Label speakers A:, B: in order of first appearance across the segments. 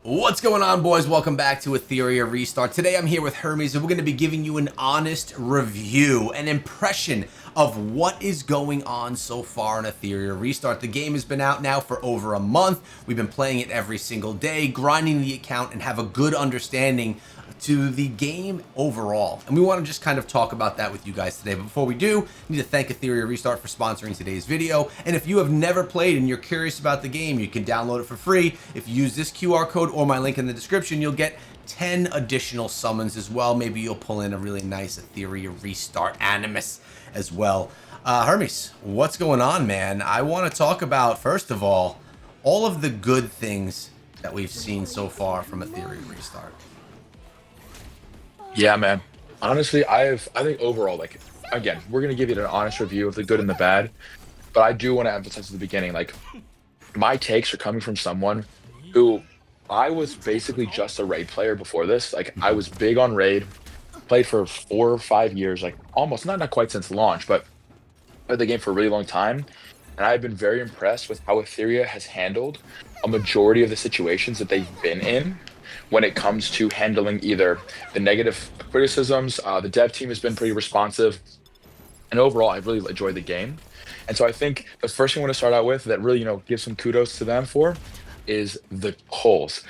A: What's going on, boys? Welcome back to Etheria Restart. Today I'm here with Hermes, and we're going to be giving you an honest review, an impression of what is going on so far in Etheria Restart. The game has been out now for over a month. We've been playing it every single day, grinding the account, and have a good understanding to the game overall. And we want to just kind of talk about that with you guys today. But before we do, we need to thank Etheria Restart for sponsoring today's video. And if you have never played and you're curious about the game, you can download it for free. If you use this QR code or my link in the description, you'll get 10 additional summons as well. Maybe you'll pull in a really nice Etheria Restart Animus as well. Hermes, what's going on, man? I want to talk about, first of all of the good things that we've seen so far from Etheria Restart.
B: Yeah, man. Honestly, I think overall, like again, we're gonna give you an honest review of the good and the bad, but I do want to emphasize at the beginning, like my takes are coming from someone who I was basically just a raid player before this. Like I was big on raid, played for 4 or 5 years, like almost not quite since launch, but played the game for a really long time. And I've been very impressed with how Etheria has handled a majority of the situations that they've been in when it comes to handling either the negative criticisms. The dev team has been pretty responsive, and overall, I've really enjoyed the game. And so I think the first thing I want to start out with that really, give some kudos to them for is the polls.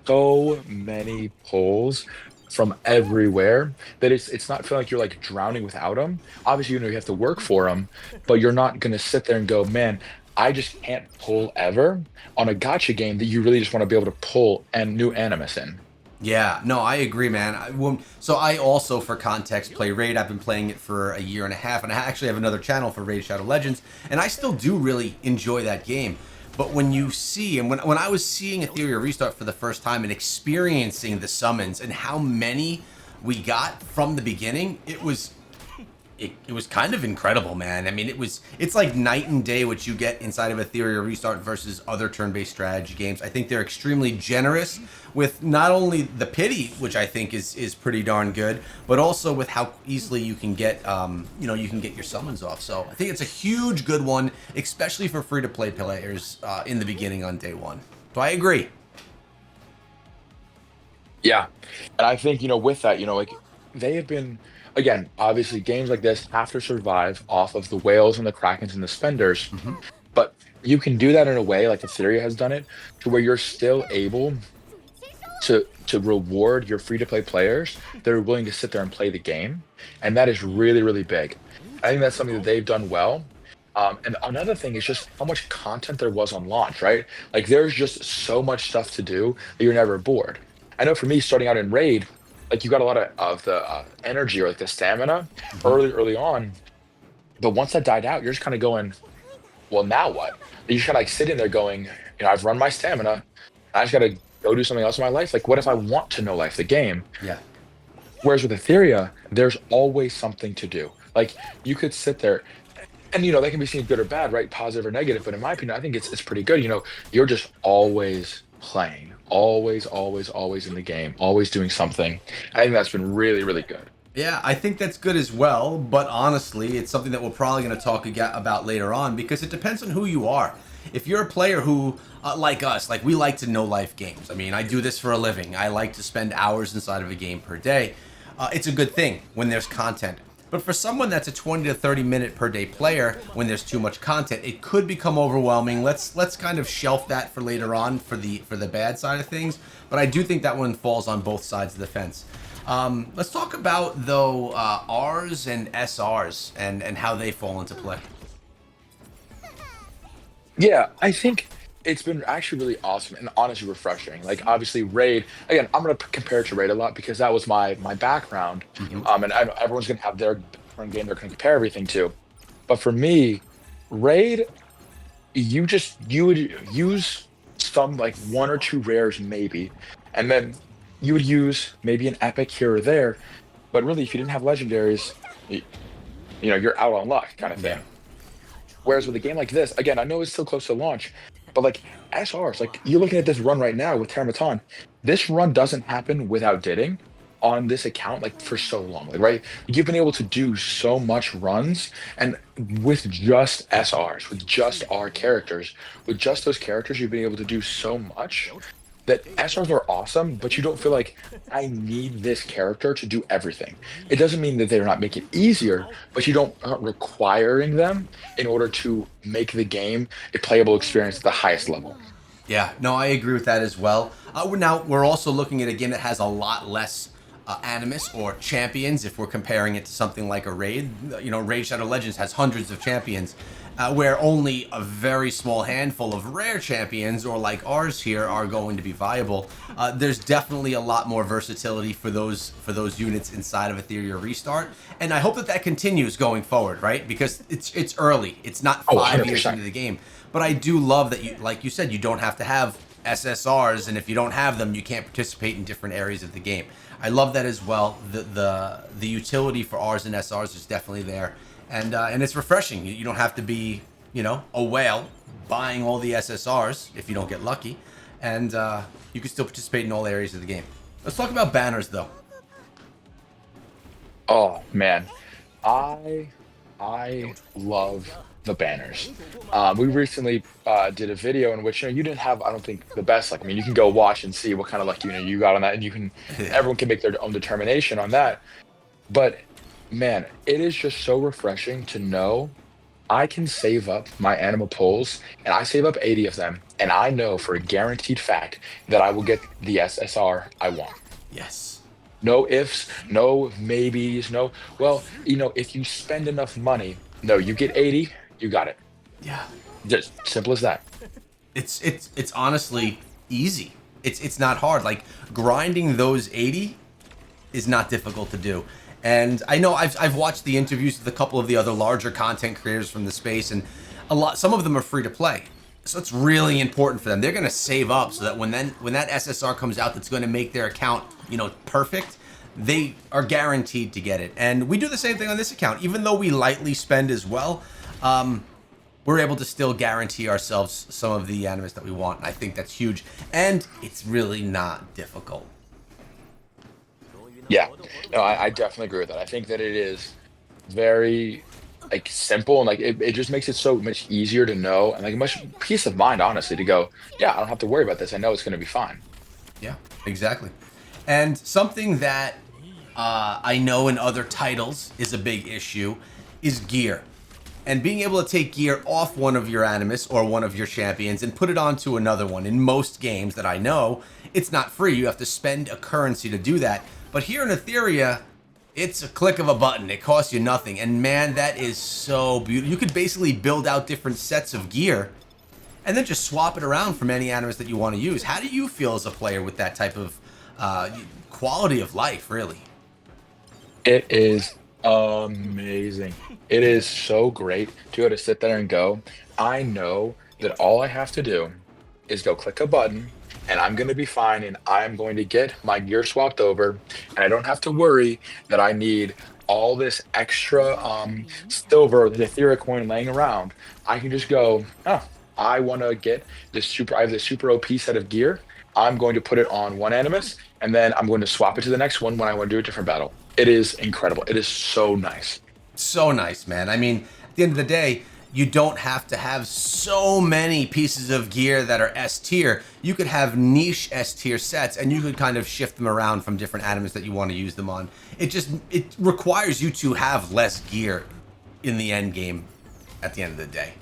B: So many polls from everywhere that it's not feeling like you're like drowning without them. Obviously, you have to work for them, but you're not going to sit there and go, man, I just can't pull ever on a gotcha game that you really just want to be able to pull and new animus in.
A: Yeah, no, I agree, man. So I also, for context, play Raid. I've been playing it for a year and a half, and I actually have another channel for Raid Shadow Legends, and I still do really enjoy that game. But when you see, and when I was seeing Etheria Restart for the first time and experiencing the summons and how many we got from the beginning, it was kind of incredible, man. I mean, it's like night and day what you get inside of Etheria Restart versus other turn-based strategy games. I think they're extremely generous with not only the pity, which I think is pretty darn good, but also with how easily you can get you can get your summons off. So I think it's a huge good one, especially for free-to-play players in the beginning on day one. So I agree.
B: Yeah. And I think, with that, like they have been, again, obviously games like this have to survive off of the whales and the krakens and the spenders,
A: Hmm.
B: but you can do that in a way like Etheria has done it to where you're still able to reward your free to play players that are willing to sit there and play the game. And that is really, really big. I think that's something that they've done well. And another thing is just how much content there was on launch, right? Like there's just so much stuff to do that you're never bored. I know for me, starting out in Raid, like you got a lot of the energy or like the stamina
A: Hmm.
B: early on, but once that died out, you're just kind of going, well, now what? You're just kind of like sitting there going, I've run my stamina. I just got to go do something else in my life. Like, what if I want to know life, the game?
A: Yeah.
B: Whereas with Etheria, there's always something to do. Like, you could sit there, and that can be seen good or bad, right? Positive or negative. But in my opinion, I think it's pretty good. You're just always playing, always in the game, always doing something. I think that's been really, really good.
A: Yeah, I think that's good as well, but honestly, it's something that we're probably going to talk about later on because it depends on who you are. If you're a player who, like us, like we like to know life games. I mean, I do this for a living. I like to spend hours inside of a game per day. It's a good thing when there's content. But for someone that's a 20 to 30 minute per day player, when there's too much content, it could become overwhelming. Let's kind of shelf that for later on for the bad side of things. But I do think that one falls on both sides of the fence. Let's talk about though Rs and SRs and how they fall into play.
B: Yeah, I think it's been actually really awesome and honestly refreshing. Like obviously Raid, again, I'm gonna compare it to Raid a lot because that was my background.
A: Hmm.
B: And I know everyone's gonna have their different game they're gonna compare everything to. But for me, Raid, you would use some like one or two rares maybe, and then you would use maybe an epic here or there. But really, if you didn't have legendaries, y- you're out on luck kind of
A: Yeah.
B: thing. Whereas with a game like this, again, I know it's still close to launch, but like SRs, like you're looking at this run right now with Termaton, this run doesn't happen without Didding on this account like for so long. Like, right? You've been able to do so much runs and with just SRs, with just our characters, with just those characters, you've been able to do so much. that SRs are awesome, but you don't feel like I need this character to do everything. It doesn't mean that they're not making it easier, but you don't aren't requiring them in order to make the game a playable experience at the highest level.
A: Yeah, no, I agree with that as well. Now we're also looking at a game that has a lot less animus or champions. If we're comparing it to something like a raid, Raid Shadow Legends has hundreds of champions, where only a very small handful of rare champions, or like ours here, are going to be viable. There's definitely a lot more versatility for those units inside of Etheria Restart, and I hope that continues going forward, right? Because it's early. It's not
B: Oh,
A: 5 years
B: 100%.
A: into the game. But I do love that like you said, you don't have to have SSRs, and if you don't have them, you can't participate in different areas of the game. I love that as well. The utility for Rs and SRs is definitely there, and it's refreshing. You don't have to be a whale buying all the SSRs if you don't get lucky, and you can still participate in all areas of the game. Let's talk about banners though.
B: Oh man, I I love the banners. We recently did a video in which you didn't have, I don't think, the best luck. I mean, you can go watch and see what kind of luck you got on that, and you can
A: Yeah.
B: everyone can make their own determination on that. But man, it is just so refreshing to know I can save up my animal pulls, and I save up 80 of them, and I know for a guaranteed fact that I will get the SSR I want.
A: Yes.
B: No ifs, no maybes, no. Well, if you spend enough money, no, you get 80, you got it.
A: Yeah.
B: Just simple as that.
A: It's honestly easy. It's not hard. Like grinding those 80 is not difficult to do. And I know I've watched the interviews with a couple of the other larger content creators from the space, and some of them are free to play. So it's really important for them. They're going to save up so that when that SSR comes out, that's going to make their account perfect. They are guaranteed to get it. And we do the same thing on this account. Even though we lightly spend as well, we're able to still guarantee ourselves some of the animus that we want. I think that's huge, and it's really not difficult.
B: Yeah, no, I definitely agree with that. I think that it is very like simple and like it just makes it so much easier to know and like much peace of mind, honestly, to go, yeah, I don't have to worry about this. I know it's going to be fine.
A: Yeah, exactly. And something that I know in other titles is a big issue is gear. And being able to take gear off one of your animus or one of your champions and put it onto another one. In most games that I know, it's not free. You have to spend a currency to do that. But here in Etheria, it's a click of a button. It costs you nothing. And man, that is so beautiful. You could basically build out different sets of gear and then just swap it around from any animus that you want to use. How do you feel as a player with that type of quality of life, really?
B: It is amazing. It is so great to be able to sit there and go, I know that all I have to do is go click a button and I'm going to be fine and I'm going to get my gear swapped over and I don't have to worry that I need all this extra silver, the Ethereum coin laying around. I can just go, oh, I want to get I have this super OP set of gear. I'm going to put it on one animus and then I'm going to swap it to the next one when I want to do a different battle. It is incredible. It is so nice.
A: So nice, man. I mean, at the end of the day, you don't have to have so many pieces of gear that are S tier. You could have niche S tier sets, and you could kind of shift them around from different animals that you want to use them on. It requires you to have less gear in the end game. At the end of the day,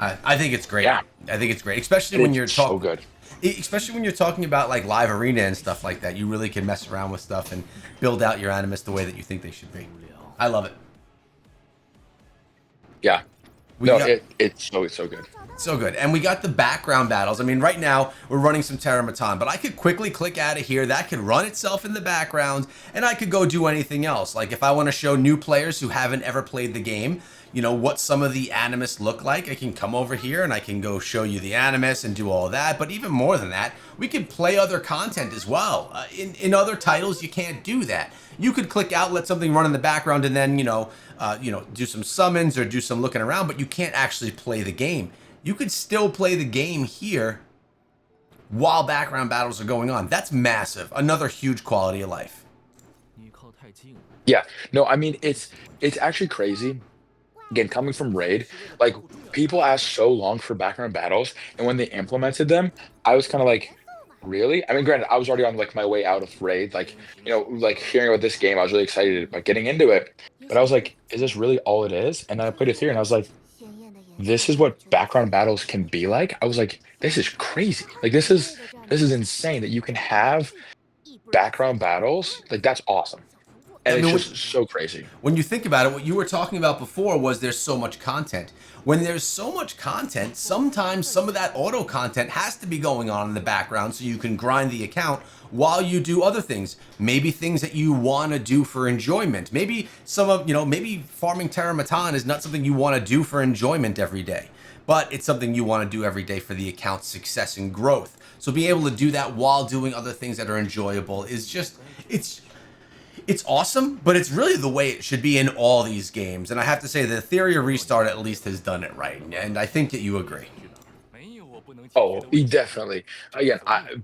A: I think it's great.
B: Yeah,
A: I think it's great, especially when
B: it's so good.
A: especially when you're talking about like live arena and stuff like that. You really can mess around with stuff and build out your animus the way that you think they should be. I love it.
B: Yeah.
A: We
B: No,
A: got
B: it's so good.
A: so good. And we got the background battles. I mean, right now we're running some Terramatan, but I could quickly click out of here. That could run itself in the background, and I could go do anything else. Like if I want to show new players who haven't ever played the game, what some of the animus look like, I can come over here and I can go show you the animus and do all that. But even more than that, we could play other content as well. In other titles, you can't do that. You could click out, let something run in the background, and then do some summons or do some looking around. But you can't actually play the game. You could still play the game here while background battles are going on. That's massive. Another huge quality of life.
B: Yeah. No, I mean it's actually crazy. Again, coming from Raid, like people asked so long for background battles, and when they implemented them, I was kind of like, really? I mean, granted, I was already on like my way out of Raid. Like, like hearing about this game, I was really excited about getting into it. But I was like, is this really all it is? And then I played Etheria and I was like, this is what background battles can be like. I was like, this is crazy. Like this is insane that you can have background battles. Like that's awesome.
A: I
B: And it's
A: mean,
B: just so crazy.
A: when you think about it, what you were talking about before was there's so much content. When there's so much content, sometimes some of that auto content has to be going on in the background so you can grind the account while you do other things. Maybe things that you want to do for enjoyment. Maybe maybe farming Terramatan is not something you want to do for enjoyment every day, but it's something you want to do every day for the account's success and growth. So being able to do that while doing other things that are enjoyable is just, it's awesome, but it's really the way it should be in all these games. And I have to say, the Etheria restart at least has done it right, and I think that you agree.
B: Oh, definitely. Again,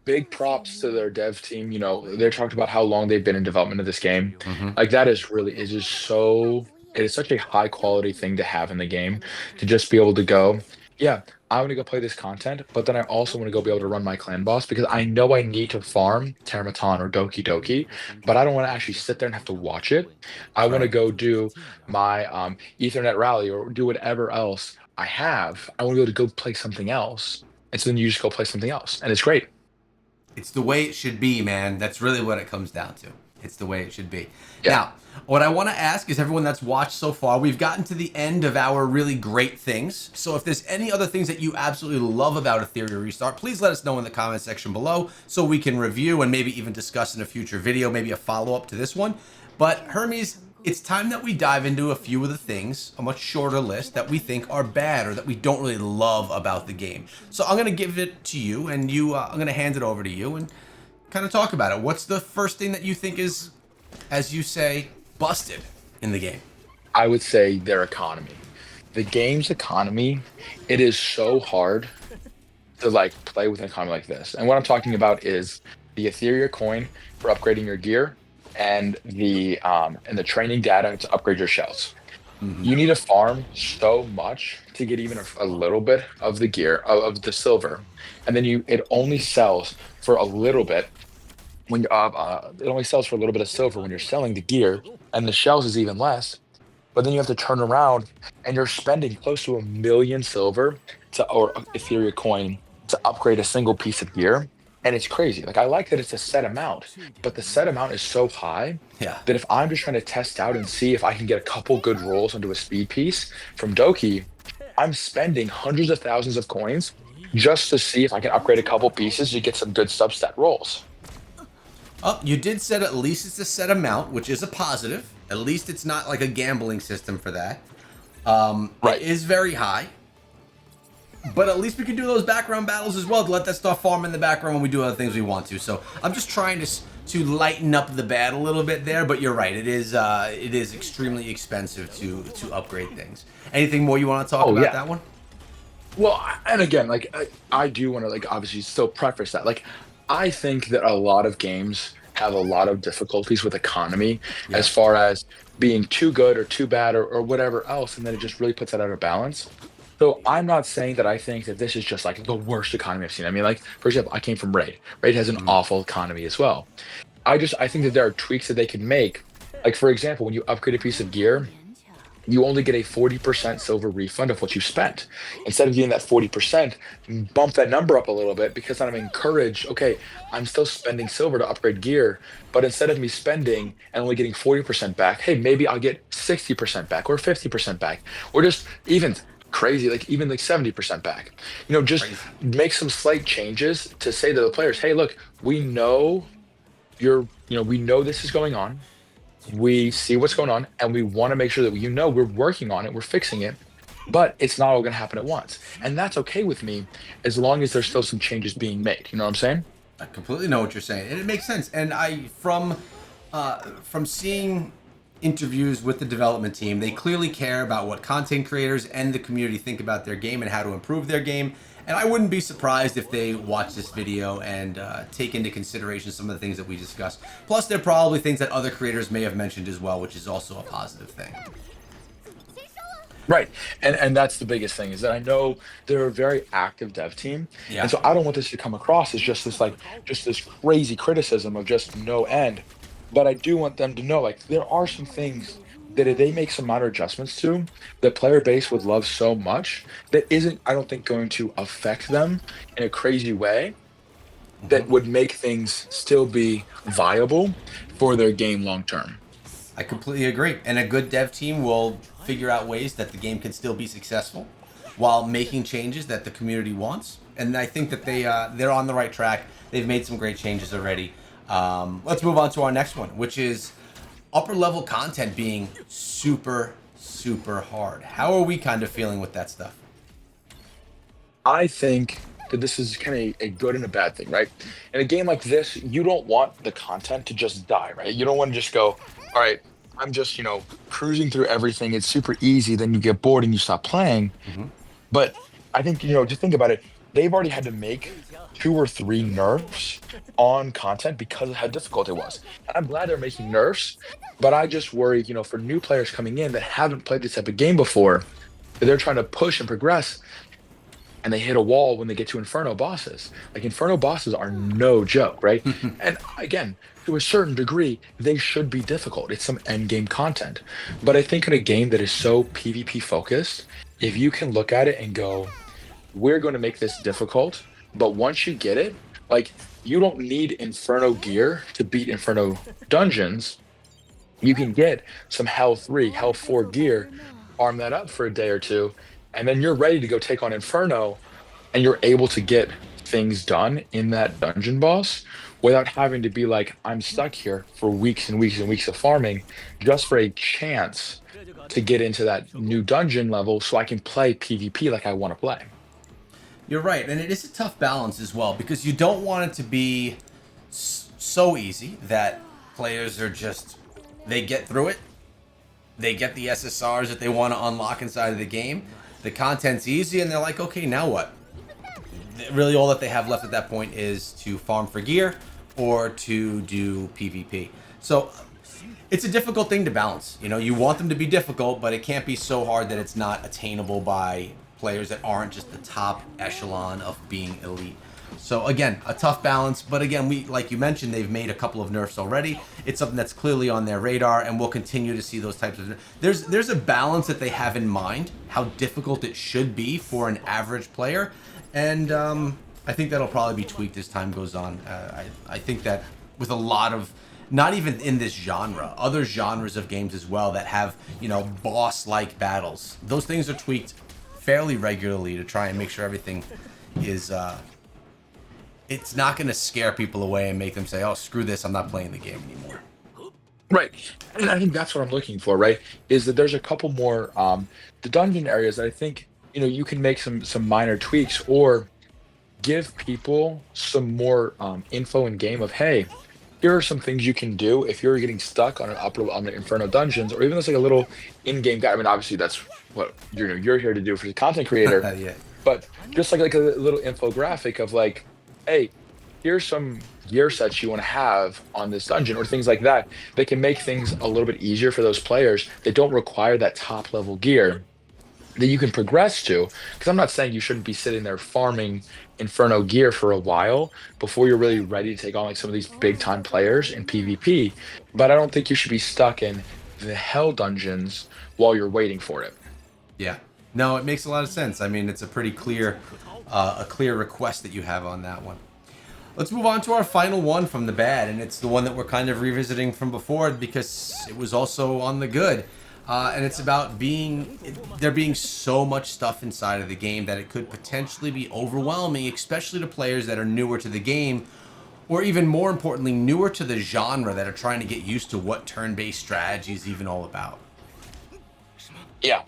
B: big props to their dev team. They talked about how long they've been in development of this game.
A: Hmm.
B: Like that is really, it is so, it is such a high quality thing to have in the game to just be able to go, yeah, I want to go play this content, but then I also want to go be able to run my clan boss because I know I need to farm Terramatan or Doki Doki, but I don't want to actually sit there and have to watch it. I want to
A: Right.
B: go do my Ethernet rally or do whatever else I have. I want to be able to go play something else. And so then you just go play something else. And it's great.
A: It's the way it should be, man. That's really what it comes down to. It's the way it should be.
B: Yeah.
A: Now, what I want to ask is everyone that's watched so far, we've gotten to the end of our really great things. So if there's any other things that you absolutely love about Ethereum Restart, please let us know in the comment section below so we can review and maybe even discuss in a future video, maybe a follow-up to this one. But Hermes, it's time that we dive into a few of the things, a much shorter list, that we think are bad or that we don't really love about the game. So I'm going to give it to you, and I'm going to hand it over to you and kind of talk about it. What's the first thing that you think is, as you say, busted in the game?
B: I would say their economy. The game's economy, it is so hard to like play with an economy like this. And what I'm talking about is the Etheria coin for upgrading your gear and the training data to upgrade your shells.
A: Hmm.
B: You need to farm so much to get even a little bit of the gear of the silver, and then it only sells for a little bit when it only sells for a little bit of silver when you're selling the gear, and the shells is even less. But then you have to turn around and you're spending close to 1 million silver or Ethereum coin to upgrade a single piece of gear. And it's crazy. Like I like that it's a set amount, but the set amount is so high
A: Yeah.
B: that if I'm just trying to test out and see if I can get a couple good rolls onto a speed piece from Doki, I'm spending hundreds of thousands of coins just to see if I can upgrade a couple pieces to get some good substat rolls.
A: Oh, you did set at least it's a set amount, which is a positive. At least it's not like a gambling system for that. It
B: Right.
A: is very high. But at least we can do those background battles as well to let that stuff farm in the background when we do other things we want to. So I'm just trying to lighten up the bad a little bit there. But you're right, it is extremely expensive to upgrade things. Anything more you want to talk
B: Oh
A: about
B: yeah.
A: that one?
B: Well, and again, like I do want to like obviously still preface that. Like I think that a lot of games have a lot of difficulties with economy
A: Yeah.
B: as far as being too good or too bad or whatever else, and then it just really puts that out of balance. So I'm not saying that I think that this is just like the worst economy I've seen. I mean, like for example, I came from Raid. Raid has an
A: Mhm.
B: awful economy as well. I think that there are tweaks that they can make. Like for example, when you upgrade a piece of gear, you only get a 40% silver refund of what you spent. Instead of getting that 40%, bump that number up a little bit because then I'm encouraged, okay, I'm still spending silver to upgrade gear, but instead of me spending and only getting 40% back, hey, maybe I'll get 60% back or 50% back, or just even crazy, like even like 70% back. Just
A: Crazy.
B: make some slight changes to say to the players, hey, look, we know we know this is going on, we see what's going on and we want to make sure that we're working on it, we're fixing it, but it's not all going to happen at once, and that's okay with me as long as there's still some changes being made. You know what I'm saying?
A: I completely know what you're saying, and it makes sense. And from seeing interviews with the development team, they clearly care about what content creators and the community think about their game and how to improve their game. And I wouldn't be surprised if they watch this video and take into consideration some of the things that we discussed. Plus, there are probably things that other creators may have mentioned as well, which is also a positive thing.
B: Right. And that's the biggest thing is that I know they're a very active dev team. And
A: Yeah.
B: so I don't want this to come across as just this like just this crazy criticism of just no end. But I do want them to know like there are some things that if they make some minor adjustments to, the player base would love so much that isn't, I don't think, going to affect them in a crazy way that would make things still be viable for their game long term.
A: I completely agree. And a good dev team will figure out ways that the game can still be successful while making changes that the community wants. And I think that they're on the right track. They've made some great changes already. Let's move on to our next one, which is upper level content being super hard. How are we kind of feeling with that stuff?
B: I think that this is kind of a good and a bad thing, right? In a game like this, you don't want the content to just die, right? You don't want to just go, all right, I'm just, cruising through everything. It's super easy. Then you get bored and you stop playing.
A: Hmm.
B: But I think, just think about it. They've already had to make two or three nerfs on content because of how difficult it was. And I'm glad they're making nerfs, but I just worry, for new players coming in that haven't played this type of game before, that they're trying to push and progress and they hit a wall when they get to Inferno bosses. Like Inferno bosses are no joke, right? And again, to a certain degree, they should be difficult. It's some end game content. But I think in a game that is so PvP focused, if you can look at it and go, we're going to make this difficult, but once you get it, like you don't need Inferno gear to beat Inferno dungeons. You can get some Hell 3, Hell 4 gear, arm that up for a day or two, and then you're ready to go take on Inferno, and you're able to get things done in that dungeon boss without having to be like, I'm stuck here for weeks and weeks and weeks of farming just for a chance to get into that new dungeon level so I can play PvP like I want to play.
A: You're right, and it is a tough balance as well because you don't want it to be so easy that players are just they get through it, they get the SSRs that they want to unlock inside of the game. The content's easy, and they're like, okay, now what? Really, all that they have left at that point is to farm for gear or to do PvP. So it's a difficult thing to balance. You want them to be difficult, but it can't be so hard that it's not attainable by players that aren't just the top echelon of being elite. So again, a tough balance, but again, we like you mentioned, they've made a couple of nerfs already. It's something that's clearly on their radar, and we'll continue to see those types of. There's a balance that they have in mind, how difficult it should be for an average player, and I think that'll probably be tweaked as time goes on. I think that with a lot of not even in this genre, other genres of games as well that have boss-like battles, those things are tweaked fairly regularly to try and make sure everything is it's not going to scare people away and make them say, "Oh, screw this! I'm not playing the game anymore."
B: Right. And I think that's what I'm looking for, right? Is that there's a couple more the dungeon areas that I think, you can make some minor tweaks or give people some more info in game of, hey, here are some things you can do if you're getting stuck on on the Inferno dungeons, or even just like a little in-game guide. I mean, obviously that's what you're here to do for the content creator,
A: Yeah.
B: but just like a little infographic of like, hey, here's some gear sets you want to have on this dungeon, or things like that. They can make things a little bit easier for those players that don't require that top level gear that you can progress to. Because I'm not saying you shouldn't be sitting there farming Inferno gear for a while before you're really ready to take on like some of these big time players in PvP. But I don't think you should be stuck in the hell dungeons while you're waiting for it.
A: Yeah. No, it makes a lot of sense. I mean, it's a pretty clear, a clear request that you have on that one. Let's move on to our final one from the bad, and it's the one that we're kind of revisiting from before because it was also on the good. And it's about there being so much stuff inside of the game that it could potentially be overwhelming, especially to players that are newer to the game, or even more importantly, newer to the genre that are trying to get used to what turn-based strategy is even all about.
B: Yeah.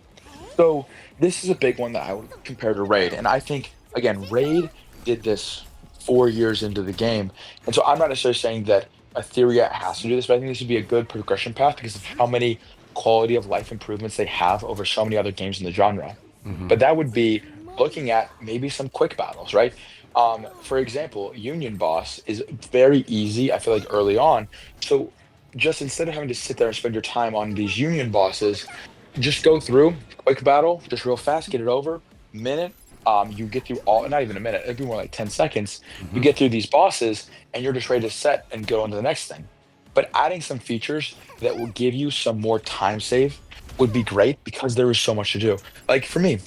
B: So this is a big one that I would compare to Raid. And I think, again, Raid did this 4 years into the game. And so I'm not necessarily saying that Etheria has to do this, but I think this would be a good progression path because of how many quality of life improvements they have over so many other games in the genre.
A: Hmm.
B: But that would be looking at maybe some quick battles, right? For example, Union Boss is very easy, I feel like early on. So just instead of having to sit there and spend your time on these Union bosses, just go through quick battle, just real fast, get it over. Minute, you get through all, not even a minute, it'd be more like 10 seconds. You
A: Hmm.
B: get through these bosses and you're just ready to set and go on to the next thing. But adding some features that will give you some more time save would be great because there is so much to do. Like for me,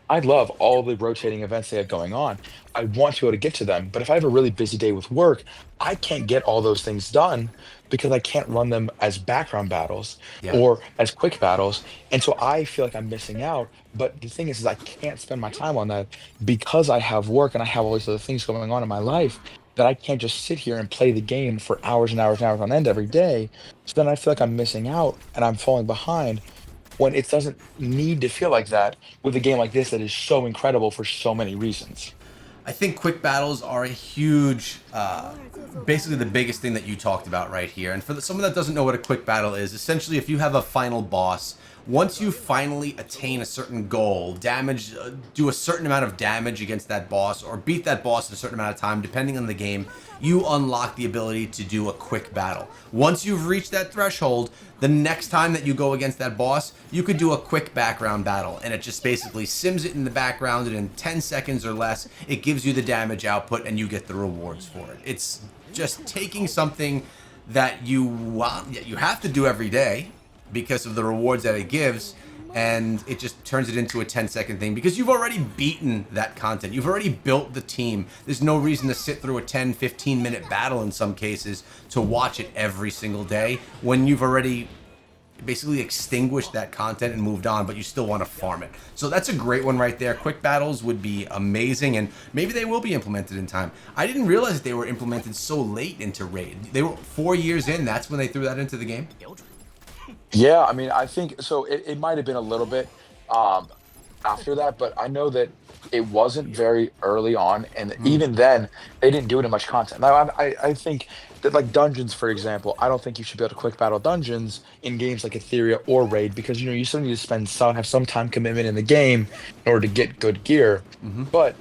B: I love all the rotating events they have going on. I want to be able to get to them, but if I have a really busy day with work, I can't get all those things done because I can't run them as background battles
A: Yeah.
B: or as quick battles. And so I feel like I'm missing out. But the thing is I can't spend my time on that because I have work and I have all these other things going on in my life that I can't just sit here and play the game for hours and hours and hours on end every day. So then I feel like I'm missing out and I'm falling behind when it doesn't need to feel like that with a game like this that is so incredible for so many reasons.
A: I think quick battles are a huge, basically the biggest thing that you talked about right here. And for someone that doesn't know what a quick battle is, essentially if you have a final boss, once you finally attain a certain goal, do a certain amount of damage against that boss, or beat that boss in a certain amount of time, depending on the game, you unlock the ability to do a quick battle. Once you've reached that threshold, the next time that you go against that boss, you could do a quick background battle, and it just basically sims it in the background, and in 10 seconds or less, it gives you the damage output, and you get the rewards for it. It's just taking something that you want, that you have to do every day because of the rewards that it gives, and it just turns it into a 10-second thing because you've already beaten that content. You've already built the team. There's no reason to sit through a 10, 15-minute battle in some cases to watch it every single day when you've already basically extinguished that content and moved on, but you still want to farm it. So that's a great one right there. Quick battles would be amazing, and maybe they will be implemented in time. I didn't realize that they were implemented so late into Raid. They were 4 years in. That's when they threw that into the game.
B: Yeah, I mean, I think so. It might have been a little bit um, after that, but I know that it wasn't very early on, and
A: Mm.
B: even then, they didn't do it in much content. Now, I think that like dungeons, for example, I don't think you should be able to quick battle dungeons in games like Etheria or Raid because you still need to have some time commitment in the game in order to get good gear.
A: Hmm.
B: But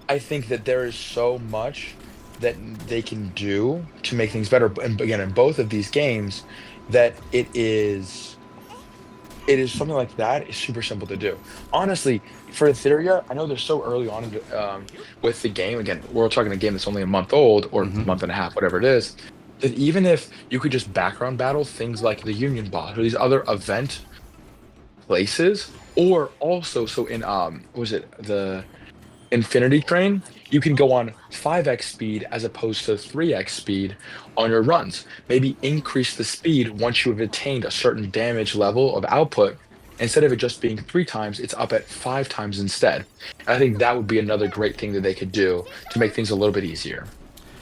B: I think that there is so much that they can do to make things better. And again, in both of these games, that it is something like that is super simple to do. Honestly, for Etheria, I know they're so early on with the game. Again, we're talking a game that's only a month old or
A: Hmm.
B: month and a half, whatever it is. That even if you could just background battle things like the Union Boss or these other event places, or also so in what was it the Infinity Train, you can go on 5x speed as opposed to 3x speed on your runs. Maybe increase the speed once you have attained a certain damage level of output. Instead of it just being 3 times, it's up at 5 times instead. And I think that would be another great thing that they could do to make things a little bit easier.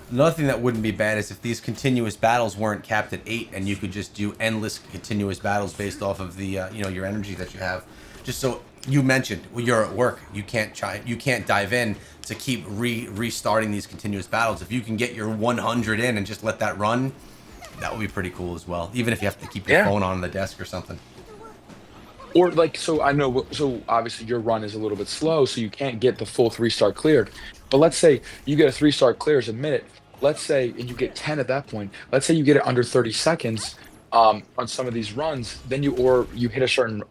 A: Another thing that wouldn't be bad is if these continuous battles weren't capped at 8, and you could just do endless continuous battles based off of the your energy that you have. Just so you mentioned, when you're at work, you can't dive in to keep restarting these continuous battles. If you can get your 100 in and just let that run, that would be pretty cool as well. Even if you have to keep your
B: Yeah.
A: phone on the desk or something.
B: Or like, so I know, so obviously your run is a little bit slow, so you can't get the full 3-star cleared. But let's say you get a 3-star clear as a minute. Let's say, and you get 10 at that point. Let's say you get it under 30 seconds on some of these runs, then you hit a certain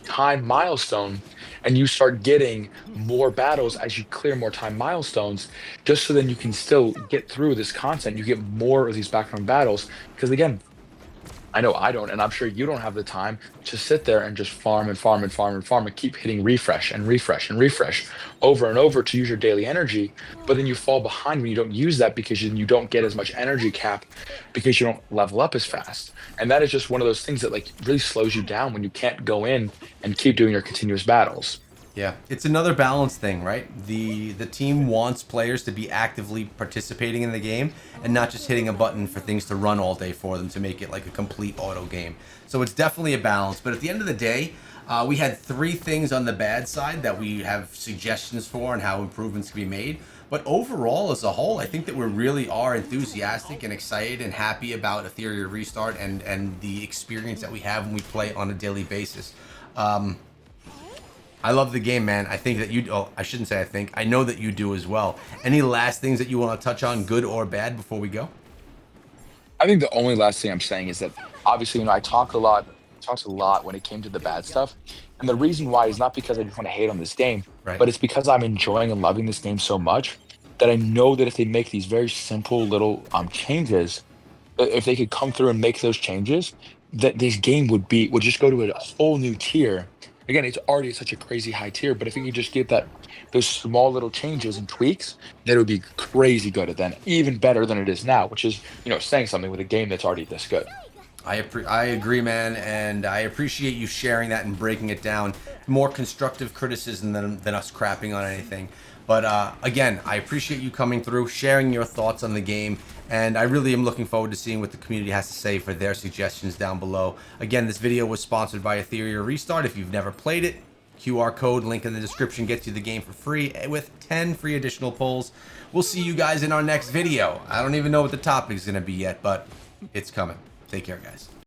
B: time milestone and you start getting more battles as you clear more time milestones, just so then you can still get through this content. You get more of these background battles. Because again, I know I don't, and I'm sure you don't have the time to sit there and just farm and farm and farm and farm and keep hitting refresh and refresh and refresh over and over to use your daily energy. But then you fall behind when you don't use that because you don't get as much energy cap because you don't level up as fast. And that is just one of those things that like really slows you down when you can't go in and keep doing your continuous battles.
A: Yeah, it's another balance thing, right? The team wants players to be actively participating in the game and not just hitting a button for things to run all day for them to make it like a complete auto game. So it's definitely a balance. But at the end of the day, we had three things on the bad side that we have suggestions for and how improvements can be made. But overall, as a whole, I think that we really are enthusiastic and excited and happy about Etheria Restart and the experience that we have when we play on a daily basis. I love the game, man. I think that you. Oh, I shouldn't say I think. I know that you do as well. Any last things that you want to touch on, good or bad, before we go?
B: I think the only last thing I'm saying is that obviously, I talk a lot talks a lot when it came to the bad stuff. And the reason why is not because I just want to hate on this game,
A: Right.
B: but it's because I'm enjoying and loving this game so much that I know that if they make these very simple little changes, if they could come through and make those changes, that this game would just go to a whole new tier. Again, it's already such a crazy high tier, but if you could just get that those small little changes and tweaks, that would be crazy good, and then even better than it is now, which is saying something with a game that's already this good.
A: I agree, man, and I appreciate you sharing that and breaking it down. More constructive criticism than us crapping on anything. But again, I appreciate you coming through, sharing your thoughts on the game, and I really am looking forward to seeing what the community has to say for their suggestions down below. Again, this video was sponsored by Etheria Restart. If you've never played it, QR code, link in the description gets you the game for free with 10 free additional pulls. We'll see you guys in our next video. I don't even know what the topic is going to be yet, but it's coming. Take care, guys.